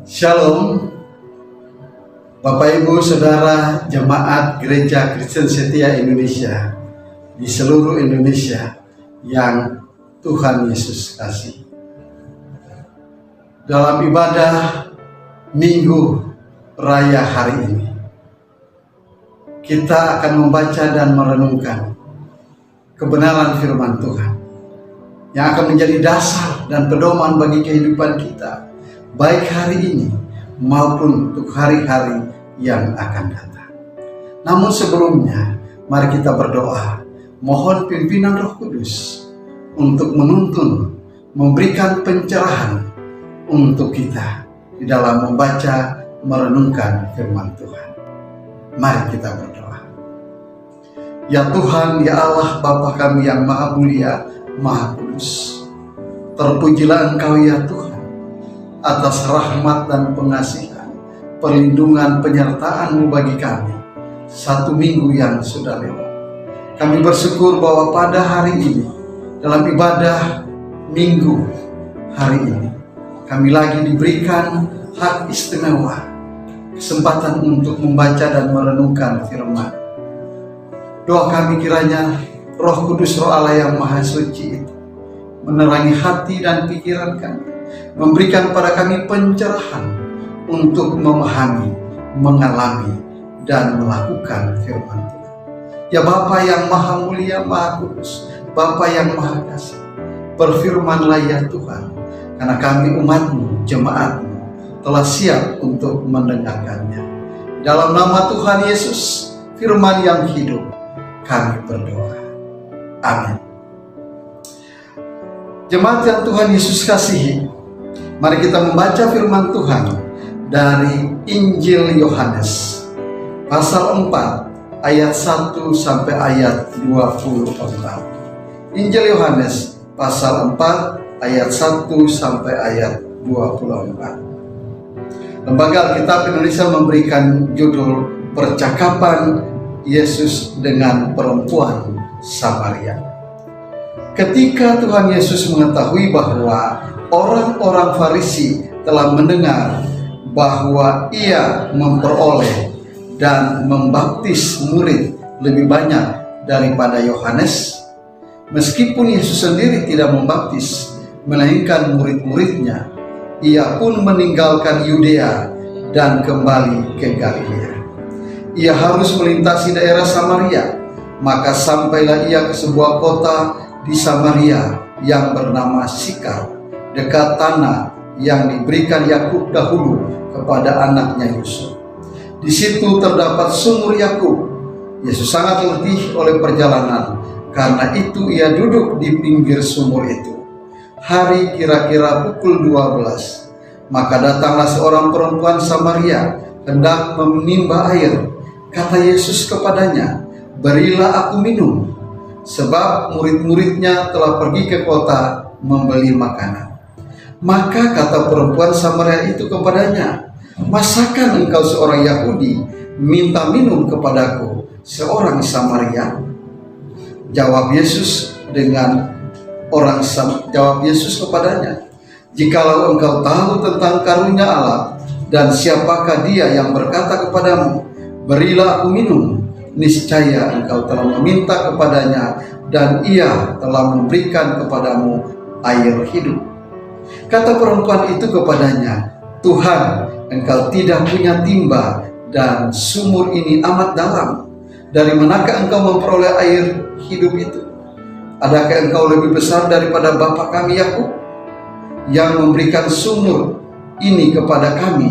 Shalom, Bapak Ibu Saudara Jemaat Gereja Kristen Setia Indonesia di seluruh Indonesia yang Tuhan Yesus kasih. Dalam ibadah Minggu Raya hari ini, kita akan membaca dan merenungkan kebenaran firman Tuhan yang akan menjadi dasar dan pedoman bagi kehidupan kita, baik hari ini maupun untuk hari-hari yang akan datang. Namun sebelumnya, mari kita berdoa, mohon pimpinan Roh Kudus untuk menuntun, memberikan pencerahan untuk kita di dalam membaca, merenungkan firman Tuhan. Mari kita berdoa. Ya Tuhan, ya Allah, Bapa kami yang Maha Mulia, Maha Kudus, terpujilah Engkau ya Tuhan atas rahmat dan pengasihan, perlindungan, penyertaan-Mu bagi kami satu minggu yang sudah lewat. Kami bersyukur bahwa pada hari ini, dalam ibadah Minggu hari ini, kami lagi diberikan hak istimewa, kesempatan untuk membaca dan merenungkan firman. Doa kami kiranya Roh Kudus, Roh Allah yang Maha Suci itu menerangi hati dan pikiran kami, memberikan pada kami pencerahan untuk memahami, mengalami, dan melakukan firman Tuhan. Ya Bapa yang Maha Mulia, Maha Kudus, Bapa yang Maha Kasih, berfirmanlah ya Tuhan, karena kami umat-Mu, jemaat-Mu, telah siap untuk mendengarkannya. Dalam nama Tuhan Yesus, firman yang hidup, kami berdoa. Amin. Jemaat yang Tuhan Yesus kasihi, mari kita membaca firman Tuhan dari Injil Yohanes pasal 4 ayat 1 sampai ayat 24. Injil Yohanes pasal 4 ayat 1 sampai ayat 24. Lembaga Alkitab Indonesia memberikan judul Percakapan Yesus dengan Perempuan Samaria. Ketika Tuhan Yesus mengetahui bahwa orang-orang Farisi telah mendengar bahwa Ia memperoleh dan membaptis murid lebih banyak daripada Yohanes, meskipun Yesus sendiri tidak membaptis, melainkan murid-muridnya, Ia pun meninggalkan Yudea dan kembali ke Galilea. Ia harus melintasi daerah Samaria, maka sampailah Ia ke sebuah kota di Samaria yang bernama Sikar, dekat tanah yang diberikan Yakub dahulu kepada anaknya Yusuf. Di situ terdapat sumur Yakub. Yesus sangat letih oleh perjalanan, karena itu Ia duduk di pinggir sumur itu. Hari kira-kira pukul 12. Maka datanglah seorang perempuan Samaria hendak menimba air. Kata Yesus kepadanya, "Berilah aku minum," sebab murid-muridnya telah pergi ke kota membeli makanan. Maka kata perempuan Samaria itu kepadanya, "Masakan engkau seorang Yahudi minta minum kepadaku, seorang Samaria?" Jawab Yesus kepadanya, "Jikalau engkau tahu tentang karunia Allah dan siapakah Dia yang berkata kepadamu, 'Berilah aku minum,' niscaya engkau telah meminta kepadanya dan Ia telah memberikan kepadamu air hidup." Kata perempuan itu kepadanya, "Tuhan, engkau tidak punya timba dan sumur ini amat dalam. Dari manakah engkau memperoleh air hidup itu? Adakah engkau lebih besar daripada bapa kami Yakub, yang memberikan sumur ini kepada kami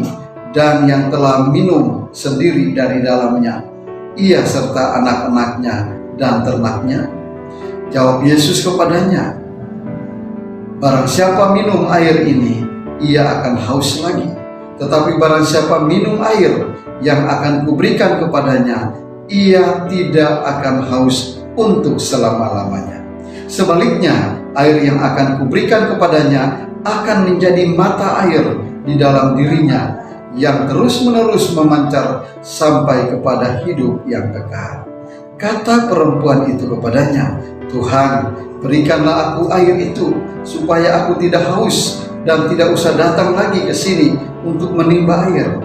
dan yang telah minum sendiri dari dalamnya, Ia serta anak-anaknya dan ternaknya?" Jawab Yesus kepadanya, "Barang siapa minum air ini, ia akan haus lagi. Tetapi barang siapa minum air yang akan kuberikan kepadanya, ia tidak akan haus untuk selama-lamanya. Sebaliknya, air yang akan kuberikan kepadanya akan menjadi mata air di dalam dirinya, yang terus-menerus memancar sampai kepada hidup yang kekal. Kata perempuan itu kepadanya, "Tuhan, berikanlah aku air itu, supaya aku tidak haus dan tidak usah datang lagi ke sini untuk menimba air."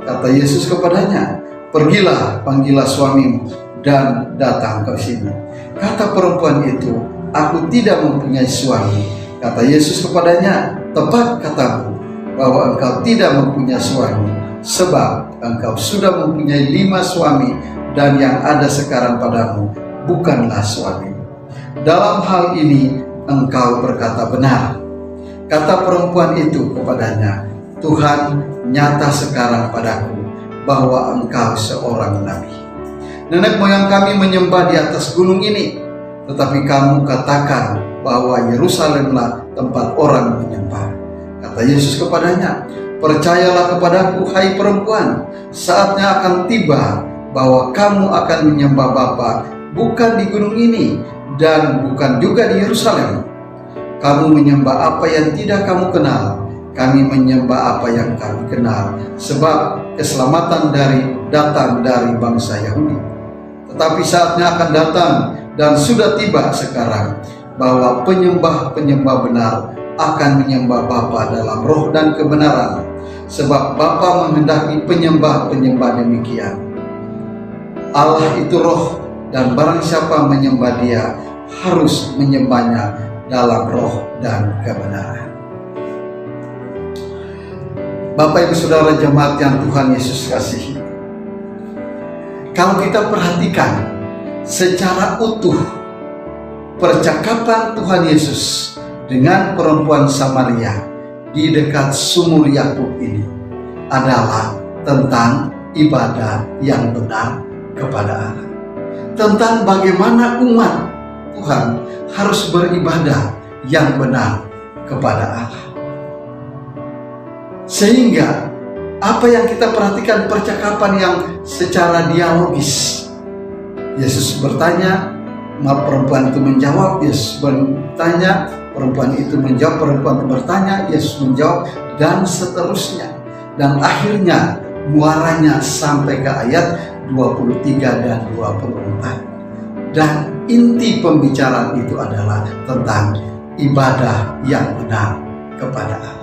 Kata Yesus kepadanya, "Pergilah, panggillah suamimu dan datang ke sini." Kata perempuan itu, "Aku tidak mempunyai suami." Kata Yesus kepadanya, "Tepat katamu bahwa engkau tidak mempunyai suami, sebab engkau sudah mempunyai 5 suami, dan yang ada sekarang padamu bukanlah suami. Dalam hal ini engkau berkata benar." Kata perempuan itu kepadanya, "Tuhan, nyata sekarang padaku bahwa engkau seorang nabi. Nenek moyang kami menyembah di atas gunung ini, tetapi kamu katakan bahwa Yerusalemlah tempat orang menyembah." Kata Yesus kepadanya, "Percayalah kepadaku, hai perempuan, saatnya akan tiba bahwa kamu akan menyembah Bapa bukan di gunung ini dan bukan juga di Yerusalem. Kamu menyembah apa yang tidak kamu kenal, kami menyembah apa yang kami kenal, sebab keselamatan datang dari bangsa Yahudi. Tetapi saatnya akan datang dan sudah tiba sekarang bahwa penyembah-penyembah benar akan menyembah Bapa dalam roh dan kebenaran, sebab Bapa menghendaki penyembah-penyembah demikian. Allah itu roh, dan barang siapa menyembah Dia harus menyembahnya dalam roh dan kebenaran." Bapak Ibu Saudara jemaat yang Tuhan Yesus kasihi, kalau kita perhatikan secara utuh percakapan Tuhan Yesus dengan perempuan Samaria di dekat sumur Yakub ini adalah tentang ibadah yang benar kepada Allah, tentang bagaimana umat Tuhan harus beribadah yang benar kepada Allah. Sehingga apa yang kita perhatikan percakapan yang secara dialogis. Yesus bertanya, perempuan itu menjawab, Yesus bertanya, perempuan itu menjawab, perempuan itu bertanya, Yesus menjawab, dan seterusnya. Dan akhirnya muaranya sampai ke ayat 23 dan 24. Dan inti pembicaraan itu adalah tentang ibadah yang benar kepada Allah.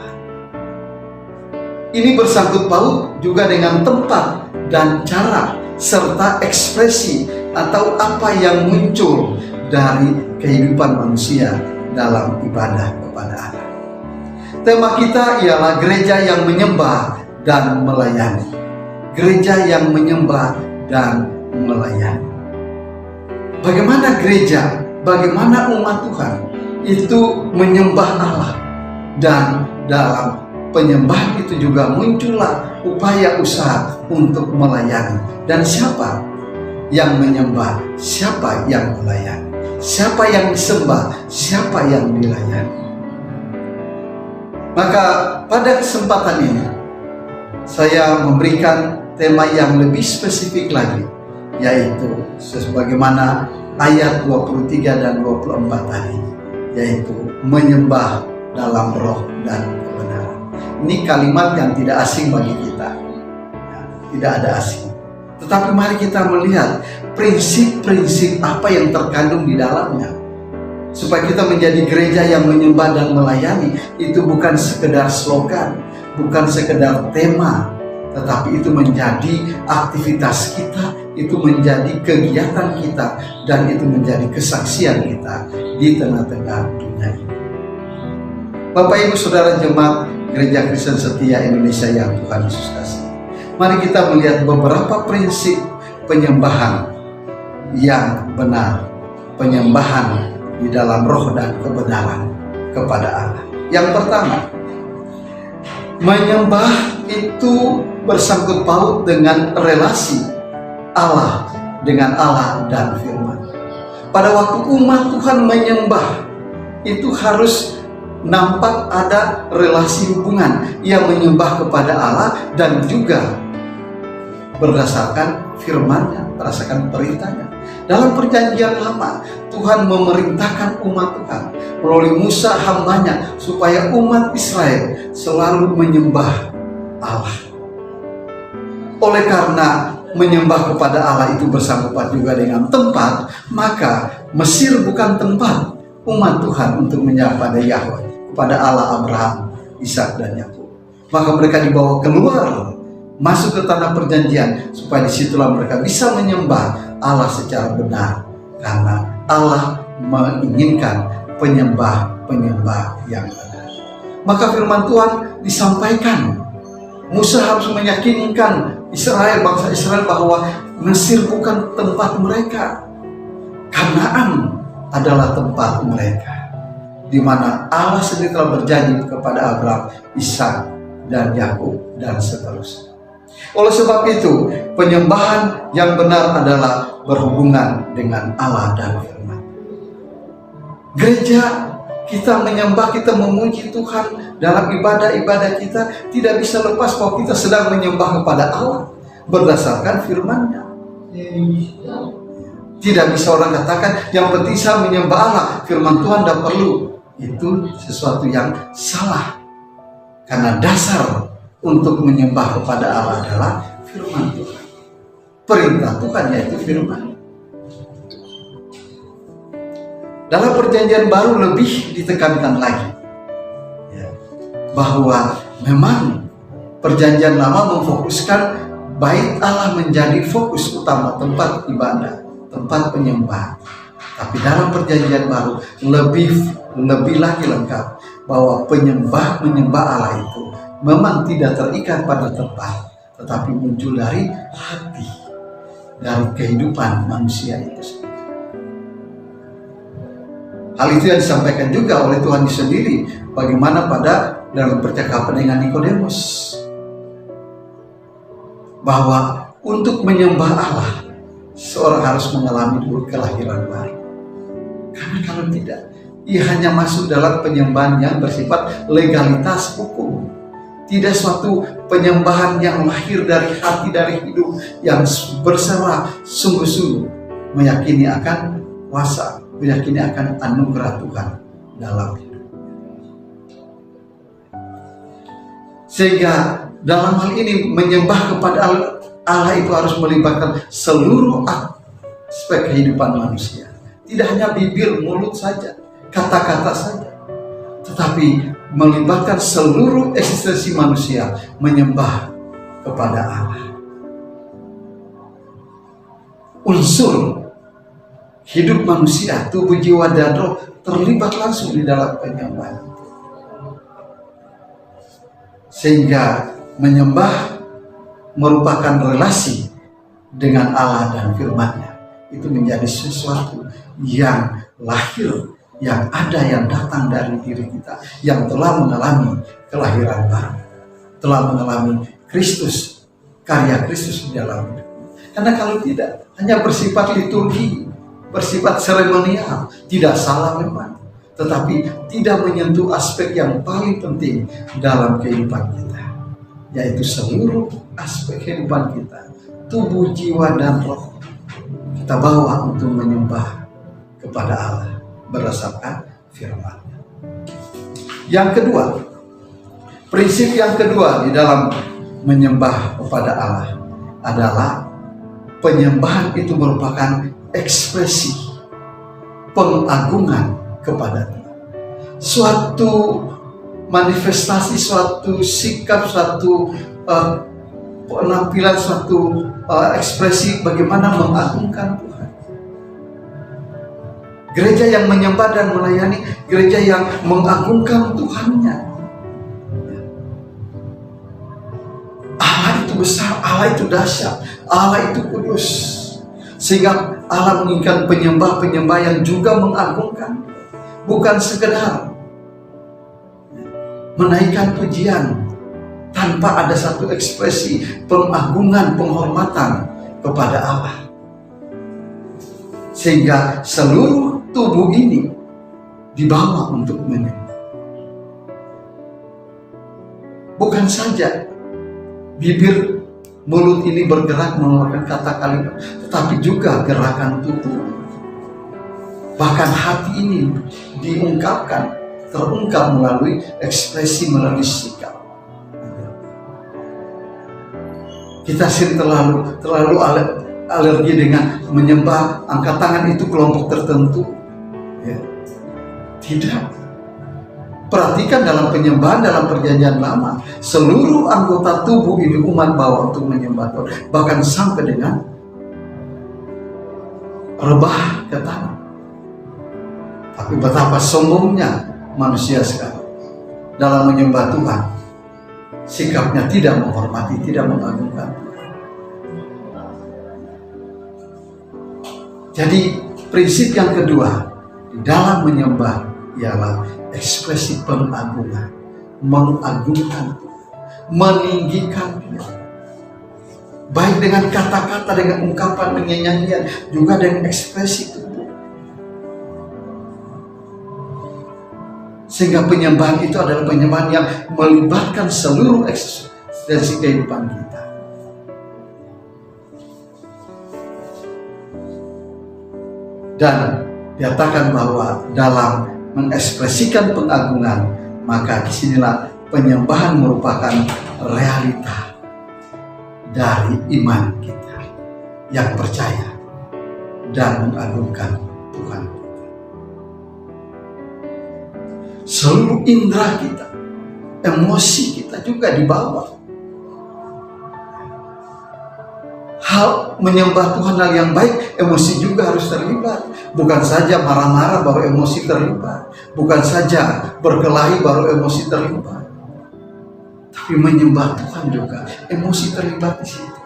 Ini bersangkut paut juga dengan tempat dan cara serta ekspresi atau apa yang muncul dari kehidupan manusia dalam ibadah kepada Allah. Tema kita ialah gereja yang menyembah dan melayani. Gereja yang menyembah dan melayani. Bagaimana gereja, bagaimana umat Tuhan itu menyembah Allah, dan dalam penyembahan itu juga muncullah upaya usaha untuk melayani. Dan siapa yang menyembah, siapa yang melayani, siapa yang disembah, siapa yang dilayani. Maka pada kesempatan ini saya memberikan tema yang lebih spesifik lagi, yaitu sebagaimana ayat 23 dan 24 tadi, yaitu menyembah dalam roh dan kebenaran. Ini kalimat yang tidak asing bagi kita, tidak ada asing. Tetapi mari kita melihat prinsip-prinsip apa yang terkandung di dalamnya, supaya kita menjadi gereja yang menyembah dan melayani. Itu bukan sekedar slogan, bukan sekedar tema, tetapi itu menjadi aktivitas kita, itu menjadi kegiatan kita, dan itu menjadi kesaksian kita di tengah-tengah dunia ini. Bapak Ibu Saudara jemaat Gereja Kristen Setia Indonesia yang Tuhan Yesus kasih, mari kita melihat beberapa prinsip penyembahan yang benar, penyembahan di dalam roh dan kebenaran kepada Allah. Yang pertama, menyembah itu bersangkut paut dengan relasi Allah dengan Allah dan firman. Pada waktu umat Tuhan menyembah, itu harus nampak ada relasi hubungan. Ia menyembah kepada Allah dan juga berdasarkan firman-Nya, berdasarkan perintahnya. Dalam perjanjian lama, Tuhan memerintahkan umat Tuhan melalui Musa hambanya supaya umat Israel selalu menyembah Allah. Oleh karena menyembah kepada Allah itu bersangkutan juga dengan tempat, maka Mesir bukan tempat umat Tuhan untuk menyembah pada Yahweh, kepada Allah Abraham, Ishak dan Yakub. Maka mereka dibawa keluar, masuk ke tanah perjanjian, supaya disitulah mereka bisa menyembah Allah secara benar, karena Allah menginginkan penyembah-penyembah yang benar. Maka firman Tuhan disampaikan, Musa harus meyakinkan Israel, bangsa Israel, bahwa Mesir bukan tempat mereka. Kanaan adalah tempat mereka, di mana Allah sendiri telah berjanji kepada Abraham, Ishak dan Yakub dan seterusnya. Oleh sebab itu, penyembahan yang benar adalah berhubungan dengan Allah dan firman. Gereja, kita menyembah, kita memuji Tuhan dalam ibadah-ibadah kita, tidak bisa lepas bahwa kita sedang menyembah kepada Allah berdasarkan firman-Nya. Tidak bisa orang katakan yang penting saya menyembah Allah, firman Tuhan tidak perlu. Itu sesuatu yang salah, karena dasar untuk menyembah kepada Allah adalah firman Tuhan. Perintah Tuhan yaitu firman. Dalam perjanjian baru lebih ditekankan lagi, ya, bahwa memang perjanjian lama memfokuskan bait Allah menjadi fokus utama, tempat ibadah, tempat penyembahan. Tapi dalam perjanjian baru lebih lagi lengkap, bahwa menyembah Allah itu memang tidak terikat pada tempat, tetapi muncul dari hati, dari kehidupan manusia itu sendiri. Hal itu yang disampaikan juga oleh Tuhan sendiri, bagaimana pada dalam percakapan dengan Nikodemus, bahwa untuk menyembah Allah, seorang harus mengalami dulu kelahiran baru. Karena kalau tidak, ia hanya masuk dalam penyembahan yang bersifat legalitas hukum. Tidak suatu penyembahan yang lahir dari hati, dari hidup, yang bersama sungguh-sungguh meyakini akan kuasa, meyakini akan anugerah Tuhan dalam hidup. Sehingga dalam hal ini menyembah kepada Allah itu harus melibatkan seluruh aspek kehidupan manusia. Tidak hanya bibir, mulut saja, kata-kata saja, tetapi melibatkan seluruh eksistensi manusia menyembah kepada Allah. Unsur hidup manusia, tubuh, jiwa, dan roh terlibat langsung di dalam penyembahan itu. Sehingga menyembah merupakan relasi dengan Allah dan firman-Nya. Itu menjadi sesuatu yang lahir, yang ada, yang datang dari diri kita, yang telah mengalami kelahiran baru, telah mengalami Kristus, karya Kristus di dalam hidup. Karena kalau tidak, hanya bersifat liturgi, bersifat seremonial, tidak salah memang, tetapi tidak menyentuh aspek yang paling penting dalam kehidupan kita, yaitu seluruh aspek kehidupan kita, tubuh, jiwa, dan roh, kita bawa untuk menyembah kepada Allah berdasarkan firman. Yang kedua, prinsip yang kedua di dalam menyembah kepada Allah adalah penyembahan itu merupakan ekspresi pengagungan kepada Tuhan. Suatu manifestasi, suatu sikap, suatu penampilan, suatu ekspresi bagaimana mengagungkan Tuhan. Gereja yang menyembah dan melayani, gereja yang mengagungkan Tuhannya. Allah itu besar, Allah itu dahsyat, Allah itu kudus. Sehingga Allah menginginkan penyembah-penyembah yang juga mengagungkan. Bukan sekedar menaikkan pujian tanpa ada satu ekspresi pengagungan, penghormatan kepada Allah. Sehingga seluruh tubuh ini dibawa untuk menyembah. Bukan saja bibir, mulut ini bergerak mengeluarkan kata kalimat, tetapi juga gerakan tubuh. Bahkan hati ini terungkap melalui ekspresi, melalui sikap. Kita sering terlalu alergi dengan menyembah angkat tangan itu kelompok tertentu. Ya. Tidak. Perhatikan dalam penyembahan dalam perjanjian lama, seluruh anggota tubuh ini umat bawa untuk menyembah Tuhan, bahkan sampai dengan rebah ke tanah. Tapi betapa sombongnya manusia sekarang dalam menyembah Tuhan, sikapnya tidak menghormati, tidak mengagungkan Tuhan. Jadi prinsip yang kedua di dalam menyembah ialah ekspresi pengagungan, mengagungkan Tuhan, meninggikan Dia, baik dengan kata-kata, dengan ungkapan, dengan nyanyian, juga dengan ekspresi tubuh. Sehingga penyembahan itu adalah penyembahan yang melibatkan seluruh eksistensi kehidupan kita. Dan dikatakan bahwa dalam mengekspresikan pengagungan, maka disinilah penyembahan merupakan realita dari iman kita yang percaya dan mengagungkan Tuhan. Seluruh indera kita, emosi kita juga dibawa. Hal menyembah Tuhan hal yang baik, emosi juga harus terlibat. Bukan saja marah-marah baru emosi terlibat, bukan saja berkelahi baru emosi terlibat, tapi menyembah Tuhan juga emosi terlibat di situ.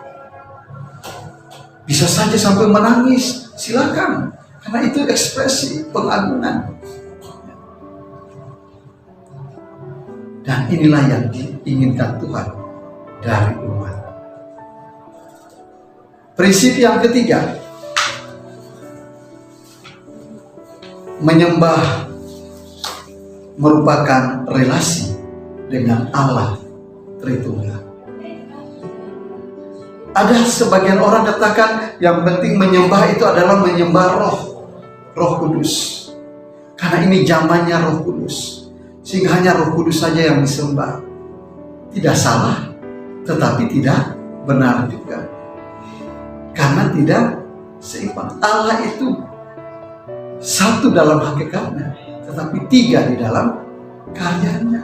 Bisa saja sampai menangis, silakan, karena itu ekspresi pengagungan. Dan inilah yang diinginkan Tuhan dari umat. Prinsip yang ketiga, menyembah merupakan relasi dengan Allah Tritunggal. Ada sebagian orang katakan yang penting menyembah itu adalah menyembah Roh Kudus. Karena ini zamannya Roh Kudus, sehingga hanya Roh Kudus saja yang disembah. Tidak salah, tetapi tidak benar juga. Karena tidak seimbang. Allah itu satu dalam hakikatnya, tetapi tiga di dalam karyanya,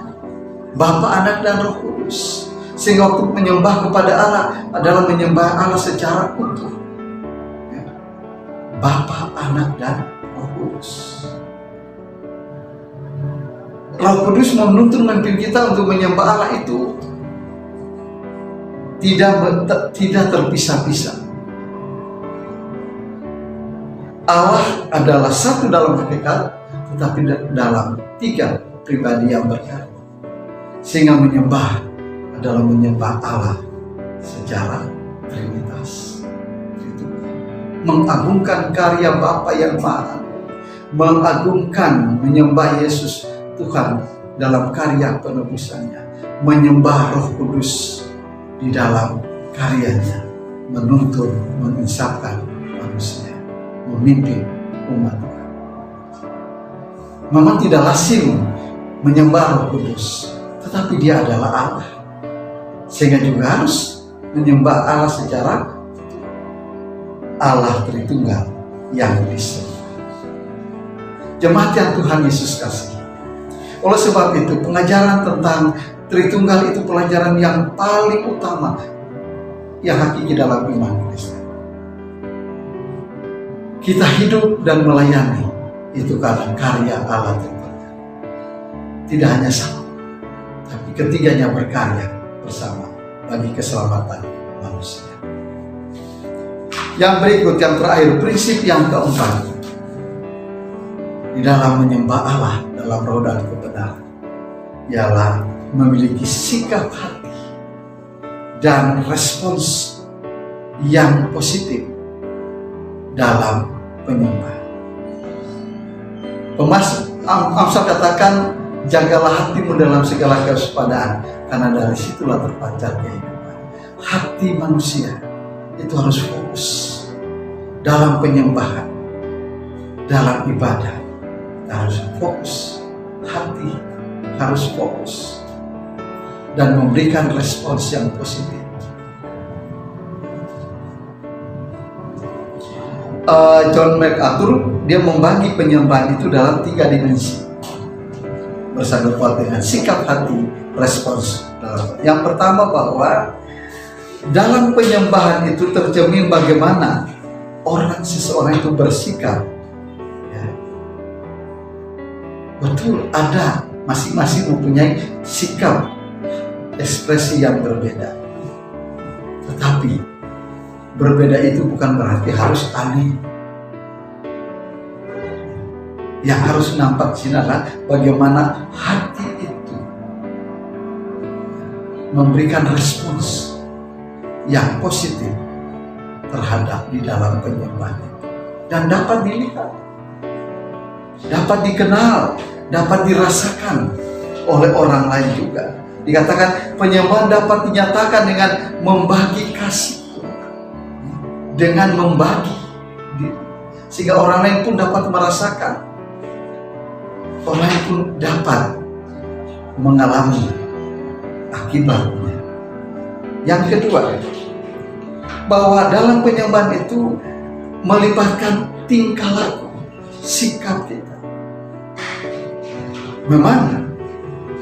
Bapa, Anak, dan Roh Kudus. Sehingga waktu menyembah kepada Allah adalah menyembah Allah secara utuh, ya. Bapa, Anak, dan Roh Kudus. Roh Kudus menuntun memimpin kita untuk menyembah Allah itu tidak terpisah-pisah. Allah adalah satu dalam hakikat, tetapi dalam tiga pribadi yang berkarya. Sehingga menyembah adalah menyembah Allah secara Trinitas. Mengagungkan karya Bapa yang Maha, mengagungkan, menyembah Yesus Tuhan dalam karya penebusannya, menyembah Roh Kudus di dalam karyanya, menuntun, menginsafkan manusia, memimpin umat Tuhan. Memang tidak lazim menyembah Roh Kudus, tetapi Dia adalah Allah, sehingga juga harus menyembah Allah secara Allah Tritunggal yang disembah. Jemaat yang Tuhan Yesus kasih, oleh sebab itu pengajaran tentang Tritunggal itu pelajaran yang paling utama yang hakiki dalam iman Kristen. Kita hidup dan melayani itu karena karya Allah Tritunggal. Tidak hanya satu, tapi ketiganya berkarya bersama bagi keselamatan manusia. Yang berikut, yang terakhir, prinsip yang keempat di dalam menyembah Allah dalam roh dan kebenaran ialah memiliki sikap hati dan respons yang positif dalam penyembah. Amsal katakan, jagalah hatimu dalam segala kewaspadaan, karena dari situlah terpancar kehidupan. Hati manusia itu harus fokus dalam penyembahan, dalam ibadah. Kita harus fokus, hati harus fokus dan memberikan respons yang positif. John MacArthur dia membagi penyembahan itu dalam 3 dimensi bersangkut dengan sikap hati, respons. Yang pertama bahwa dalam penyembahan itu tercermin bagaimana seseorang itu bersikap. Ya. Betul, ada masing-masing mempunyai sikap ekspresi yang berbeda. Tetapi berbeda itu bukan berarti harus aneh. Yang harus nampak di sini adalah bagaimana hati itu memberikan respons yang positif terhadap di dalam penyembahan itu. Dan dapat dilihat, dapat dikenal, dapat dirasakan oleh orang lain juga. Dikatakan penyembahan dapat dinyatakan dengan membagi kasih, dengan membagi, sehingga orang lain pun dapat merasakan, orang lain pun dapat mengalami akibatnya. Yang kedua, bahwa dalam penyembahan itu melibatkan tingkah laku, sikap kita. Memang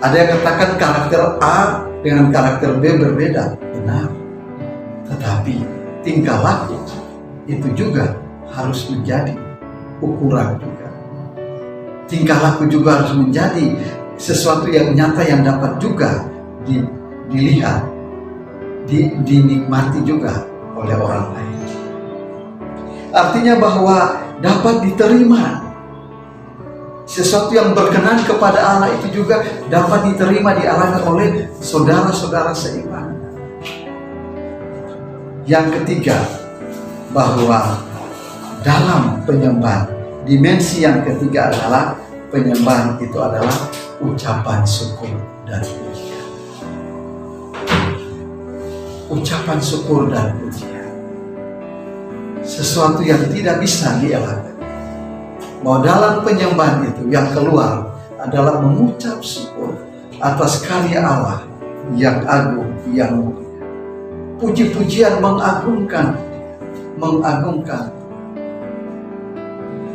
ada yang katakan karakter A dengan karakter B berbeda, benar. Tetapi tingkah laku itu juga harus menjadi ukuran juga. Tingkah laku juga harus menjadi sesuatu yang nyata yang dapat juga dilihat, dinikmati juga oleh orang lain. Artinya bahwa dapat diterima. Sesuatu yang berkenan kepada Allah itu juga dapat diterima, dialami oleh saudara-saudara seiman. Yang ketiga, bahwa dalam penyembahan, dimensi yang ketiga adalah penyembahan itu adalah ucapan syukur dan pujian. Ucapan syukur dan pujian, sesuatu yang tidak bisa dielakkan. Bahwa dalam penyembahan itu yang keluar adalah mengucap syukur atas karya Allah yang agung, yang mulia. Puji-pujian mengagungkan.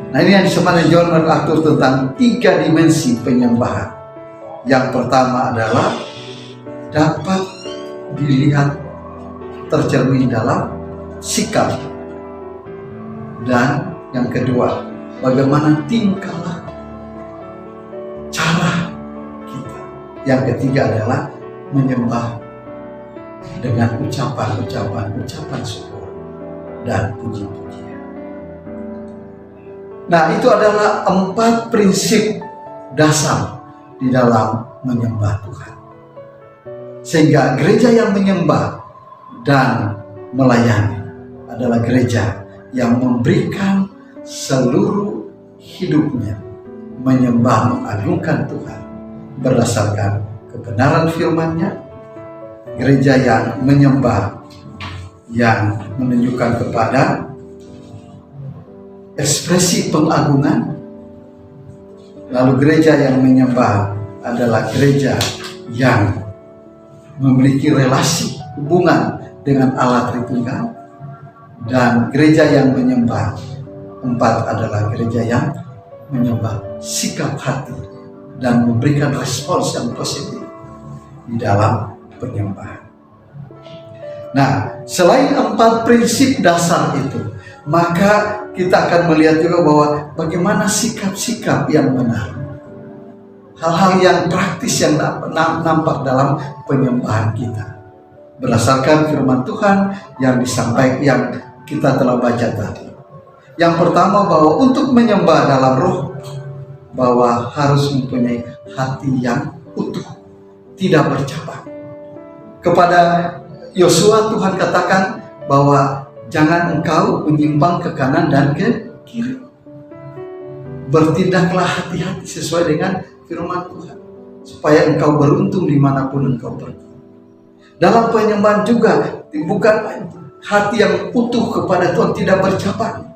Nah, ini yang disebut oleh John MacArthur tentang 3 dimensi penyembahan. Yang pertama adalah dapat dilihat tercermin dalam sikap. Dan yang kedua, bagaimana tingkah laku, cara kita. Yang ketiga adalah menyembah dengan ucapan syukur dan puji-pujian. Nah, itu adalah 4 prinsip dasar di dalam menyembah Tuhan. Sehingga gereja yang menyembah dan melayani adalah gereja yang memberikan seluruh hidupnya menyembah, mengagungkan Tuhan berdasarkan kebenaran firman-Nya. Gereja yang menyembah, yang menunjukkan kepada ekspresi pengagungan. Lalu gereja yang menyembah adalah gereja yang memiliki relasi hubungan dengan Allah Tritunggal. Dan gereja yang menyembah 4 adalah gereja yang menyembah sikap hati dan memberikan respons yang positif di dalam penyembahan. Nah, selain 4 prinsip dasar itu, maka kita akan melihat juga bahwa bagaimana sikap-sikap yang benar, hal-hal yang praktis yang nampak dalam penyembahan kita berdasarkan firman Tuhan yang disampaikan, yang kita telah baca tadi. Yang pertama, bahwa untuk menyembah dalam roh, bahwa harus mempunyai hati yang utuh, tidak bercabang. Kepada Yosua Tuhan katakan bahwa jangan engkau menyimpang ke kanan dan ke kiri. Bertindaklah hati-hati sesuai dengan firman Tuhan, supaya engkau beruntung dimanapun engkau pergi. Dalam penyembahan juga bukan hati yang utuh kepada Tuhan, tidak bercabang.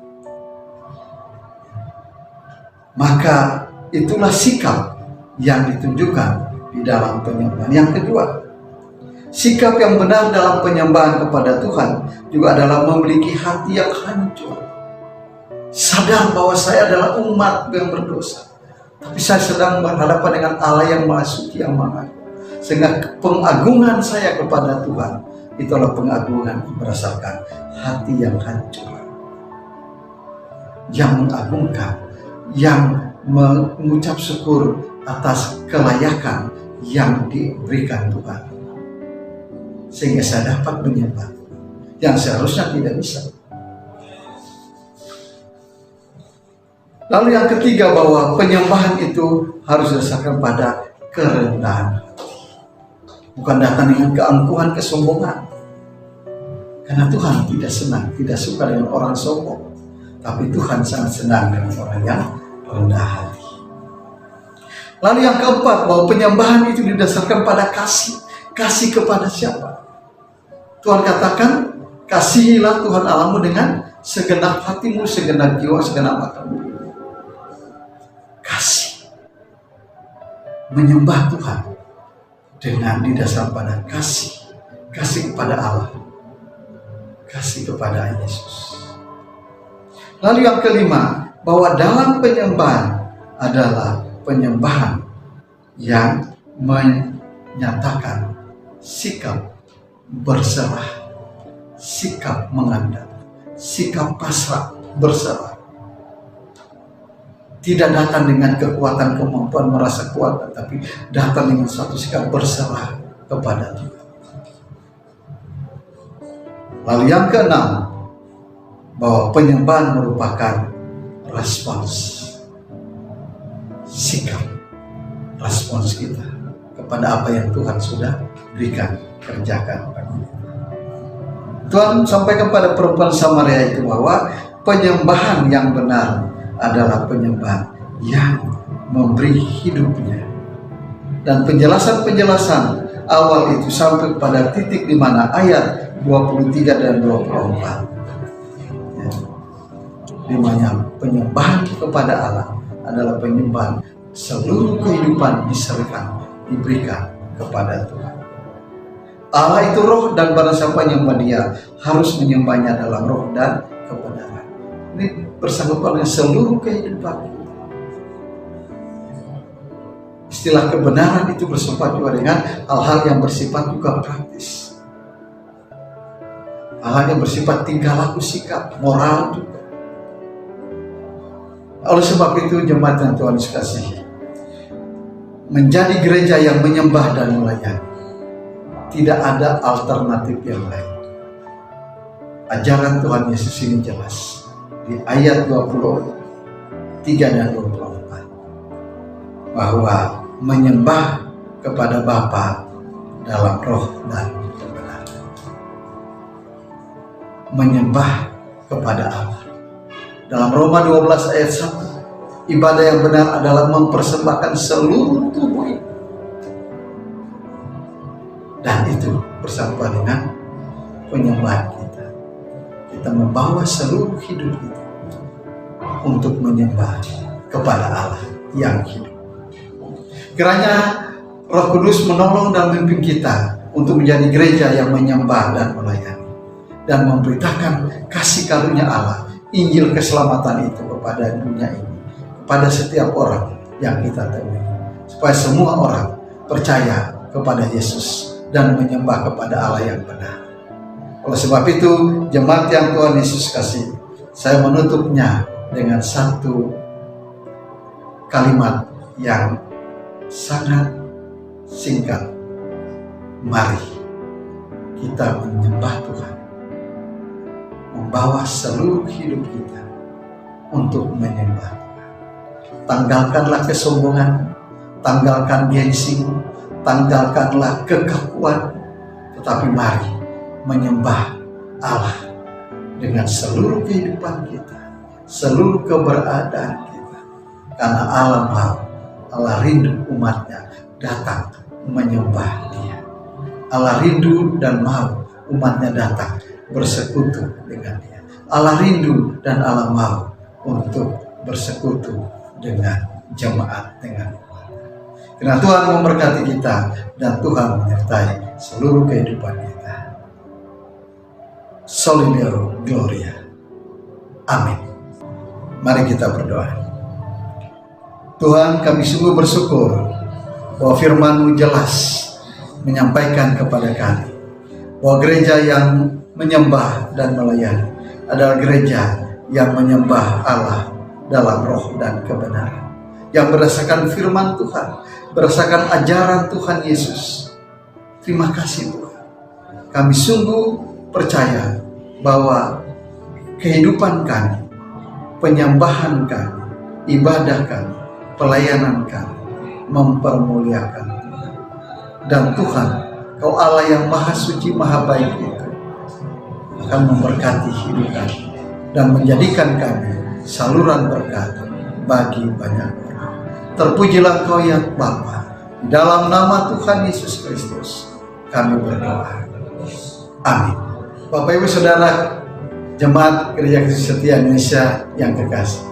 Maka itulah sikap yang ditunjukkan di dalam penyembahan. Yang kedua, sikap yang benar dalam penyembahan kepada Tuhan juga adalah memiliki hati yang hancur. sadar bahwa saya adalah umat yang berdosa, tapi saya sedang berhadapan dengan Allah yang Maha Suci, yang Maha Agung. Sehingga pengagungan saya kepada Tuhan itulah pengagungan berdasarkan hati yang hancur, yang mengagungkan, yang mengucap syukur atas kelayakan yang diberikan Tuhan, sehingga saya dapat menyembah yang seharusnya tidak bisa. Lalu yang ketiga, bahwa penyembahan itu harus didasarkan pada kerendahan hati, bukan datang dengan keangkuhan, kesombongan. Karena Tuhan tidak senang, tidak suka dengan orang sombong, tapi Tuhan sangat senang dengan orang yang rendah hati. Lalu yang keempat, bahwa penyembahan itu didasarkan pada kasih. Kasih kepada siapa? Tuhan katakan, kasihilah Tuhan Allahmu dengan segenap hatimu, segenap jiwa, segenap matamu. Kasih. Menyembah Tuhan dengan didasarkan pada kasih. Kasih kepada Allah, kasih kepada Yesus. Lalu yang kelima, bahwa dalam penyembahan adalah penyembahan yang menyatakan sikap berserah, sikap mengandalkan, sikap pasrah, berserah. Tidak datang dengan kekuatan, kemampuan, merasa kuat, tapi datang dengan suatu sikap berserah kepada Tuhan. Lalu yang keenam, bahwa penyembahan merupakan respons, sikap, respons kita kepada apa yang Tuhan sudah berikan, kerjakan bagi kita. Tuhan sampaikan kepada perempuan Samaria itu bahwa penyembahan yang benar adalah penyembahan yang memberi hidupnya. Dan penjelasan-penjelasan awal itu sampai pada titik di mana ayat 23 dan 24, ya, di mana penyembahan kepada Allah adalah penyembahan seluruh kehidupan diserahkan, diberikan kepada Tuhan. Allah itu roh, dan barang siapa menyembah Dia harus menyembahnya dalam roh dan kebenaran. Ini bersangkutan dengan seluruh kehidupan kita. Istilah kebenaran itu bersifat juga dengan hal-hal yang bersifat juga praktis, hal-hal yang bersifat tingkah laku, sikap, moral juga. Oleh sebab itu, jemaat yang Tuhan kasihi, menjadi gereja yang menyembah dan melayani, tidak ada alternatif yang lain. Ajaran Tuhan Yesus ini jelas di ayat 23 dan 24, bahwa menyembah kepada Bapa dalam roh dan kebenaran. Menyembah kepada Allah. Dalam Roma 12 ayat 1, ibadah yang benar adalah mempersembahkan seluruh tubuh ini. Dan itu bersama dengan penyembahan kita. Kita membawa seluruh hidup kita untuk menyembah kepada Allah yang hidup. Kiranya Roh Kudus menolong dan memimpin kita untuk menjadi gereja yang menyembah dan melayani, dan memberitakan kasih karunia Allah, Injil keselamatan itu kepada dunia ini, kepada setiap orang yang kita temui, supaya semua orang percaya kepada Yesus dan menyembah kepada Allah yang benar. Oleh sebab itu, jemaat yang Tuhan Yesus kasih, saya menutupnya dengan satu kalimat yang sangat singkat. Mari kita menyembah Tuhan, membawa seluruh hidup kita untuk menyembah Tuhan. Tanggalkanlah kesombongan, tanggalkan gengsi, tanggalkanlah kekakuan, tetapi mari menyembah Allah dengan seluruh kehidupan kita, seluruh keberadaan kita. Karena Allah mau, Allah rindu umatnya datang menyembah Dia. Allah rindu dan mau umatnya datang bersekutu dengan Dia. Allah rindu dan Allah mau untuk bersekutu dengan jemaat, dengan umat. Karena Tuhan memberkati kita dan Tuhan menyertai seluruh kehidupan kita. Soli Deo Gloria. Amin. Mari kita berdoa. Tuhan, kami sungguh bersyukur bahwa firman-Mu jelas menyampaikan kepada kami bahwa gereja yang menyembah dan melayani adalah gereja yang menyembah Allah dalam roh dan kebenaran, yang berdasarkan firman Tuhan, berdasarkan ajaran Tuhan Yesus. Terima kasih Tuhan. Kami sungguh percaya bahwa kehidupan kami, penyembahan kami, ibadah kami, pelayanan kami mempermuliakan Tuhan. Dan Tuhan, Kau Allah yang Maha Suci, Maha Baik itu akan memberkati hidup kami dan menjadikan kami saluran berkat bagi banyak orang. Terpujilah Kau ya Bapa. Di dalam nama Tuhan Yesus Kristus kami berdoa. Amin. Bapak Ibu Saudara Jemaat Gereja Kristus Setia Indonesia yang kekasih,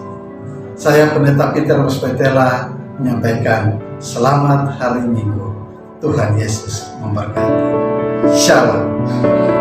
saya Pendeta Peter Muspetela menyampaikan selamat hari Minggu. Tuhan Yesus memberkati. Shalom.